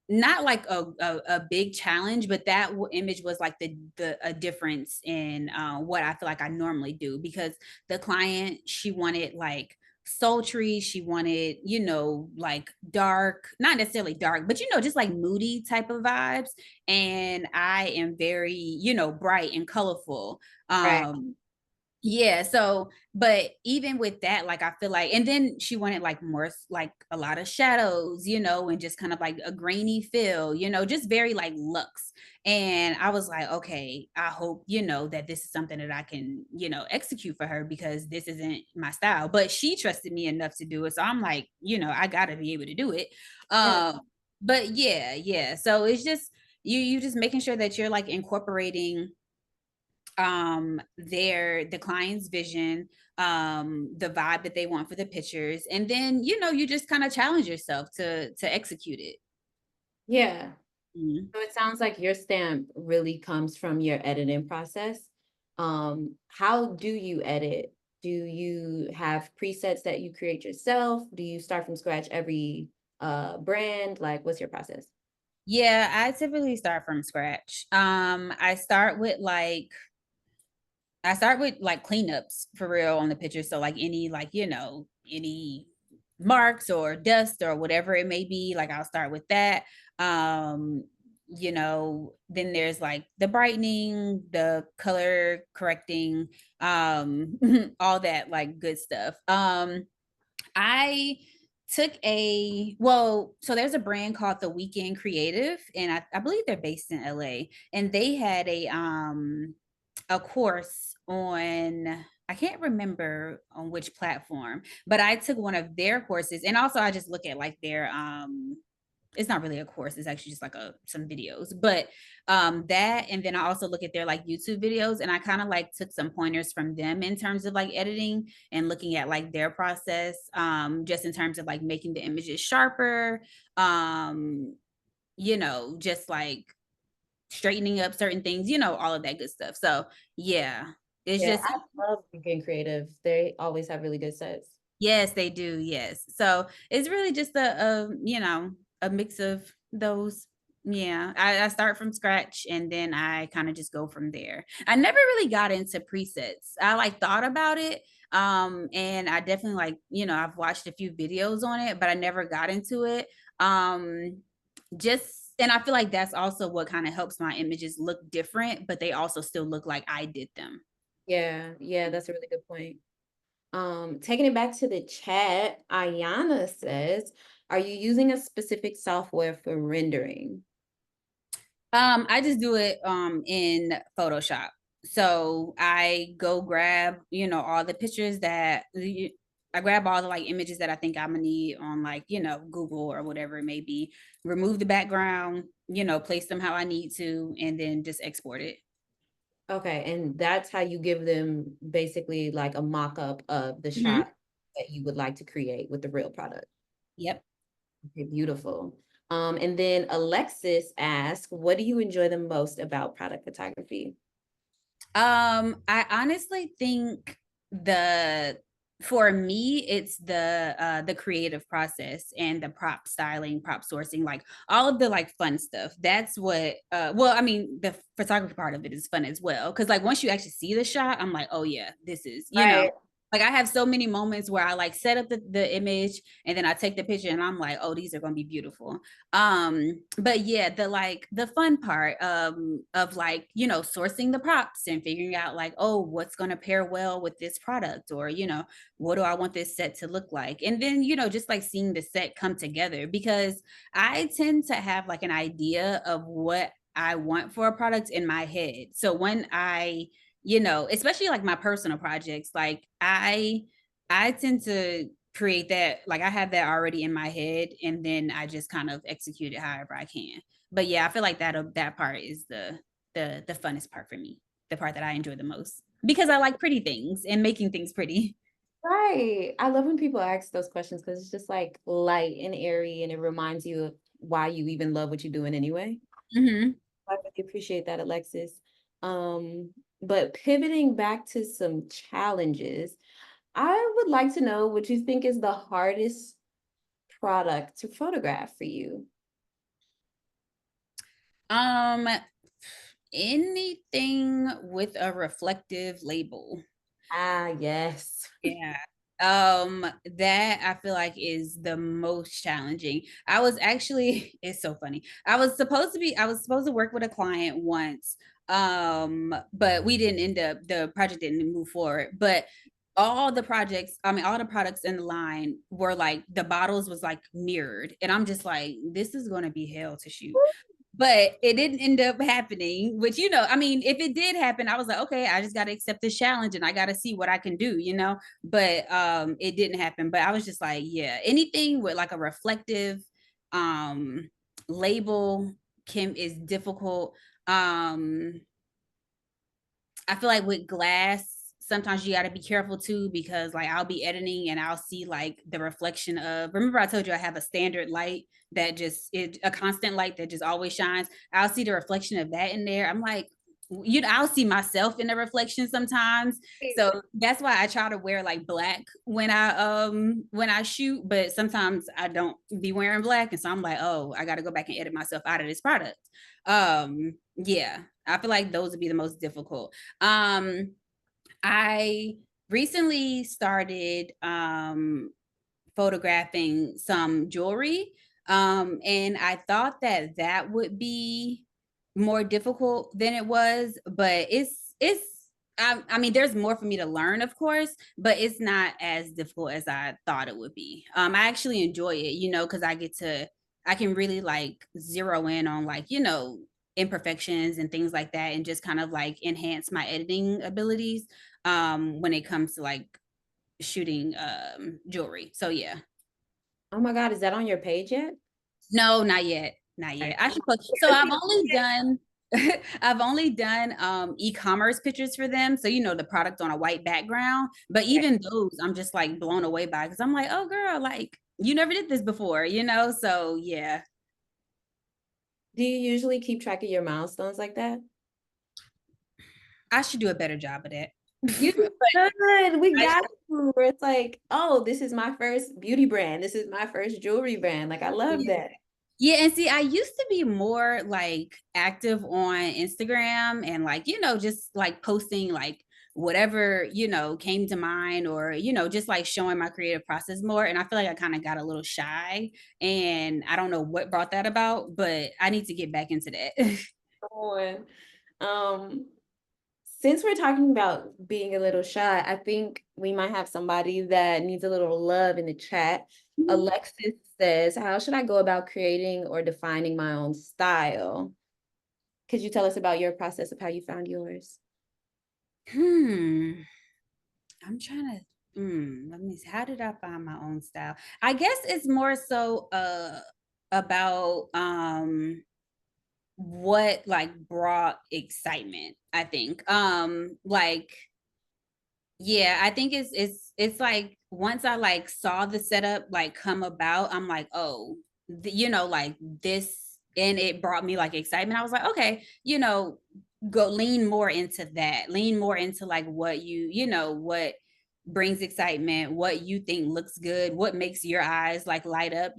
not like a big challenge, but that image was like the a difference in what I feel like I normally do, because the client, she wanted like sultry, she wanted, you know, like dark, not necessarily dark, but you know, just like moody type of vibes. And I am very, you know, bright and colorful. Right. Yeah, so but even with that, like I feel like, and then she wanted like more like a lot of shadows, you know, and just kind of like a grainy feel, you know, just very like luxe. And I was like, okay, I hope, you know, that this is something that I can, you know, execute for her, because this isn't my style. But she trusted me enough to do it. So I'm like, you know, I gotta be able to do it. Yeah. But yeah, yeah. So it's just you just making sure that you're like incorporating the client's vision, the vibe that they want for the pictures, and then you know you just kind of challenge yourself to execute it. Yeah. Mhm. So it sounds like your stamp really comes from your editing process. How do you edit? Do you have presets that you create yourself? Do you start from scratch every brand? Like, what's your process? Yeah, I typically start from scratch. I start with like cleanups for real on the picture. So like any, like, you know, any marks or dust or whatever it may be, like I'll start with that. Um, you know, then there's like the brightening, the color correcting, all that like good stuff. I took well, so there's a brand called The Weekend Creative, and I believe they're based in LA, and they had a course on, I can't remember on which platform, but I took one of their courses, and also I just look at like their it's not really a course, it's actually just like some videos, but that, and then I also look at their like YouTube videos, and I kind of like took some pointers from them in terms of like editing and looking at like their process, just in terms of like making the images sharper, um just like straightening up certain things, all of that good stuff. So yeah, it's Yeah, just, I love Being Creative. They always have really good sets. yes, they do. Yes. So it's really just a mix of those. Yeah. I start from scratch and then I kind of just go from there. I never really got into presets. I like thought about it. And I definitely like, I've watched a few videos on it, but I never got into it. Just, and I feel like that's also what kind of helps my images look different, but they also still look like I did them. Yeah, yeah, that's a really good point. Taking it back to the chat, Ayana says, are you using a specific software for rendering? I just do it in Photoshop. So I go grab, all the pictures that I grab all the like images that I think I'm gonna need on like, Google or whatever it may be, remove the background, place them how I need to, and then just export it. Okay, and that's how you give them basically like a mock-up of the Hmm. shot that you would like to create with the real product. Yep. Okay, beautiful. And then Alexis asks, what do you enjoy the most about product photography? I honestly think the for me it's the creative process and the prop styling, prop sourcing, like all of the like fun stuff. That's what well, I mean, the photography part of it is fun as well. Cause like once you actually see the shot, I'm like, oh yeah, this is, Right. like I have so many moments where I like set up the image and then I take the picture and I'm like, oh, these are gonna be beautiful. But yeah, the fun part of like, sourcing the props and figuring out like, oh, what's gonna pair well with this product, or what do I want this set to look like? And then, just like seeing the set come together, because I tend to have like an idea of what I want for a product in my head. So when especially like my personal projects, like I tend to create that, like I have that already in my head and then I just kind of execute it however I can. But yeah, I feel like that part is the funnest part for me, the part that I enjoy the most, because I like pretty things and making things pretty. Right. I love when people ask those questions because it's just like light and airy and it reminds you of why you even love what you're doing anyway. Hmm. I really appreciate that, Alexis. Um, but pivoting back to some challenges, I would like to know what you think is the hardest product to photograph for you. um Anything with a reflective label. Ah, yes. Yeah. That I feel like is the most challenging. I was actually, it's so funny. I was supposed to work with a client once. But we didn't end up, the project didn't move forward. But all the products in the line were like the bottles was like mirrored. And I'm just like, this is gonna be hell to shoot, but it didn't end up happening, which, I mean, if it did happen, I was like, okay, I just got to accept this challenge and I got to see what I can do, but it didn't happen. But I was just like, yeah, anything with like a reflective um label can is difficult. I feel like with glass, sometimes you got to be careful too, because like I'll be editing and I'll see like the reflection of, remember I told you I have a standard light that just is a constant light that just always shines. I'll see the reflection of that in there. I'm like, I'll see myself in the reflection sometimes. So that's why I try to wear like black when I shoot, but sometimes I don't be wearing black. And so I'm like, oh, I gotta go back and edit myself out of this product. Yeah, I feel like those would be the most difficult. I recently started photographing some jewelry, and I thought that that would be more difficult than it was, but it's I mean, there's more for me to learn, of course, but it's not as difficult as I thought it would be. I actually enjoy it, because I can really like zero in on like, imperfections and things like that, and just kind of like enhance my editing abilities when it comes to like shooting jewelry. So yeah. Oh my God, is that on your page yet? No, not yet. Not Okay. yet. I should post. So I've only done I've only done e-commerce pictures for them. So the product on a white background. But even those I'm just like blown away by because I'm like, oh girl, like you never did this before. So yeah. Do you usually keep track of your milestones like that? I should do a better job of that. You But should. We I got you. Where it's like, oh, this is my first beauty brand. This is my first jewelry brand. Like, I love should. that. Yeah, and see, I used to be more like active on Instagram and like, just like posting like whatever, came to mind or, just like showing my creative process more. And I feel like I kind of got a little shy and I don't know what brought that about, but I need to get back into that. On. Um, since we're talking about being a little shy, I think we might have somebody that needs a little love in the chat. Alexis says, how should I go about creating or defining my own style? Could you tell us about your process of how you found yours? Hmm. I'm trying to let me see. How did I find my own style? I guess it's more so about what like brought excitement, I think. Like yeah, I think it's like once I like saw the setup like come about, I'm like, oh, like this, and it brought me like excitement. I was like, okay, go lean more into that, lean more into like what what brings excitement, what you think looks good, what makes your eyes like light up.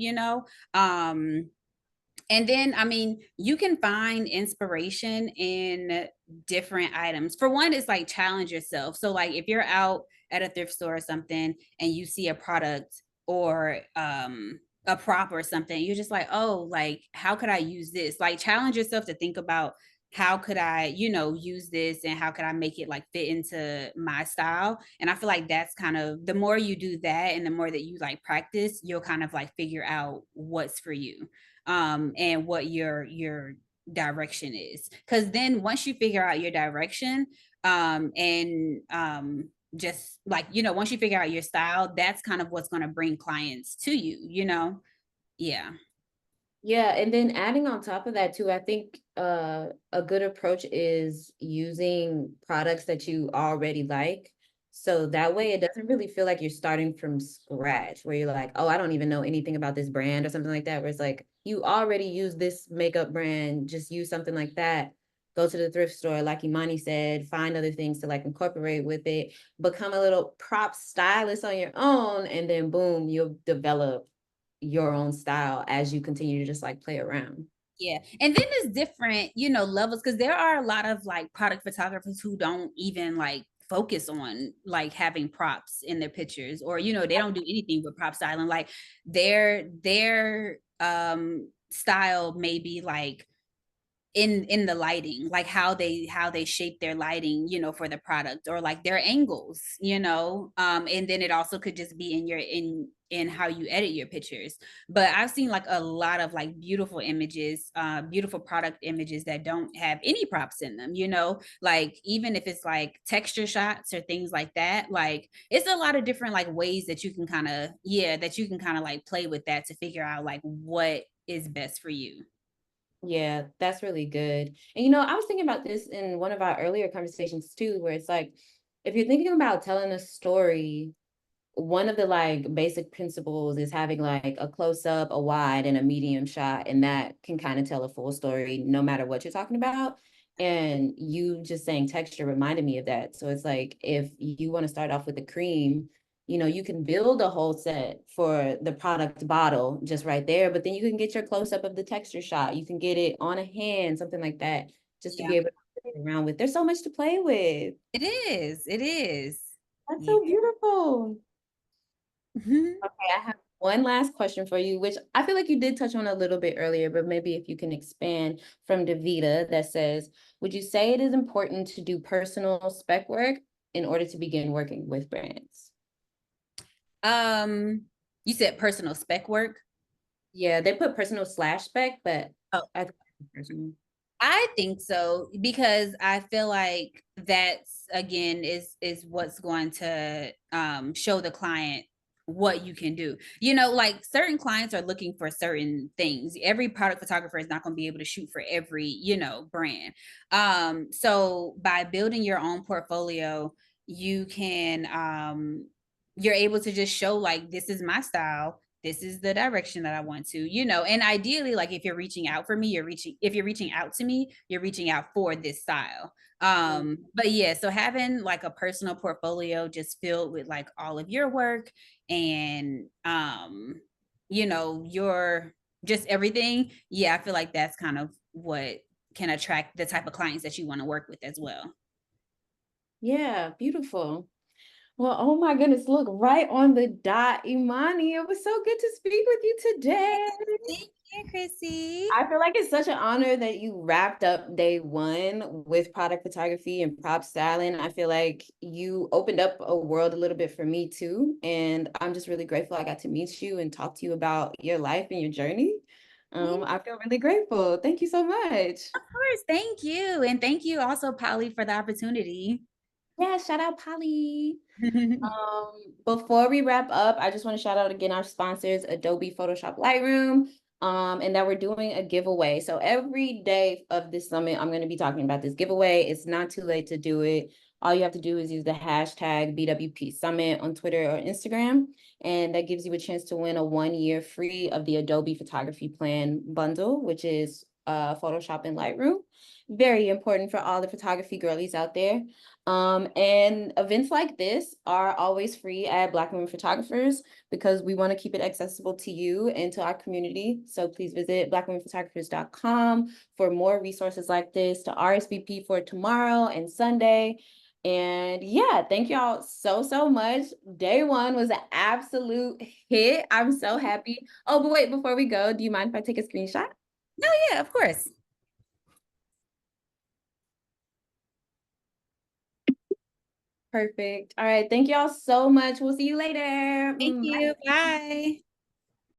And then, I mean, you can find inspiration in different items. For one, it's like challenge yourself. So, like, if you're out at a thrift store or something and you see a product or a prop or something, you're just like, oh, like, how could I use this? Like, challenge yourself to think about how could I, use this and how could I make it like fit into my style. And I feel like that's kind of the more you do that and the more that you like practice, you'll kind of like figure out what's for you and what your direction is, because then once you figure out your direction and just like once you figure out your style, that's kind of what's going to bring clients to you. Yeah. Yeah, and then adding on top of that too, I think a good approach is using products that you already like. So that way it doesn't really feel like you're starting from scratch, where you're like, oh, I don't even know anything about this brand or something like that. Where it's like you already use this makeup brand, just use something like that. Go to the thrift store, like Imani said, find other things to like incorporate with it, become a little prop stylist on your own, and then boom, you'll develop your own style as you continue to just like play around. Yeah. And then there's different, levels, because there are a lot of like product photographers who don't even like focus on like having props in their pictures, or they don't do anything with prop styling. Like their style may be like in the lighting, like how they shape their lighting, for the product, or like their angles, and then it also could just be in how you edit your pictures. But I've seen like a lot of like beautiful images, beautiful product images that don't have any props in them, like even if it's like texture shots or things like that. Like it's a lot of different like ways that you can kind of, yeah, that you can kind of like play with that to figure out like what is best for you. Yeah, that's really good. And I was thinking about this in one of our earlier conversations too, where it's like, if you're thinking about telling a story, one of the like basic principles is having like a close up, a wide, and a medium shot, and that can kind of tell a full story no matter what you're talking about. And you just saying texture reminded me of that. So it's like if you want to start off with the cream, you can build a whole set for the product bottle just right there, but then you can get your close up of the texture shot. You can get it on a hand, something like that, just to Yeah, be able to play around with. There's so much to play with. it is That's yeah. so beautiful. Mhm. Okay, I have one last question for you, which I feel like you did touch on a little bit earlier, but maybe if you can expand from Davita that says, would you say it is important to do personal spec work in order to begin working with brands? Um, you said personal spec work. Yeah, they put personal slash spec, but Oh, I think personal. I think so because I feel like that's again is what's going to show the client what you can do. You know, like certain clients are looking for certain things. Every product photographer is not going to be able to shoot for every, you know, brand. So by building your own portfolio, you can you're able to just show like this is my style, this is the direction that I want to, you know, and ideally, like if you're reaching out for me, if you're reaching out to me, you're reaching out for this style. But yeah, so having like a personal portfolio just filled with like all of your work and you know, your just everything. Yeah, I feel like that's kind of what can attract the type of clients that you want to work with as well. Yeah, beautiful. Well, oh my goodness, look, right on the dot, Imani. It was so good to speak with you today. Thank you, Chrissy. I feel like it's such an honor that you wrapped up day one with product photography and prop styling. I feel like you opened up a world a little bit for me too. And I'm just really grateful I got to meet you and talk to you about your life and your journey. Yeah, I feel really grateful. Thank you so much. of course. Thank you. And thank you also, Polly, for the opportunity. Yeah, shout out Polly. Before we wrap up, I just want to shout out again our sponsors, Adobe Photoshop Lightroom, and that we're doing a giveaway. So every day of this summit, I'm going to be talking about this giveaway. It's not too late to do it. All you have to do is use the hashtag BWP Summit on Twitter or Instagram, and that gives you a chance to win a 1 year free of the Adobe Photography Plan bundle, which is Photoshop and Lightroom. Very important for all the photography girlies out there. And events like this are always free at Black Women Photographers because we want to keep it accessible to you and to our community. So please visit blackwomenphotographers.com for more resources like this, to RSVP for tomorrow and Sunday. And yeah, thank y'all so much. Day one was an absolute hit. I'm so happy. Oh, but wait, before we go, do you mind if I take a screenshot? No, yeah, of course. Perfect. All right. Thank y'all so much. We'll see you later. Thank Bye. you. Bye.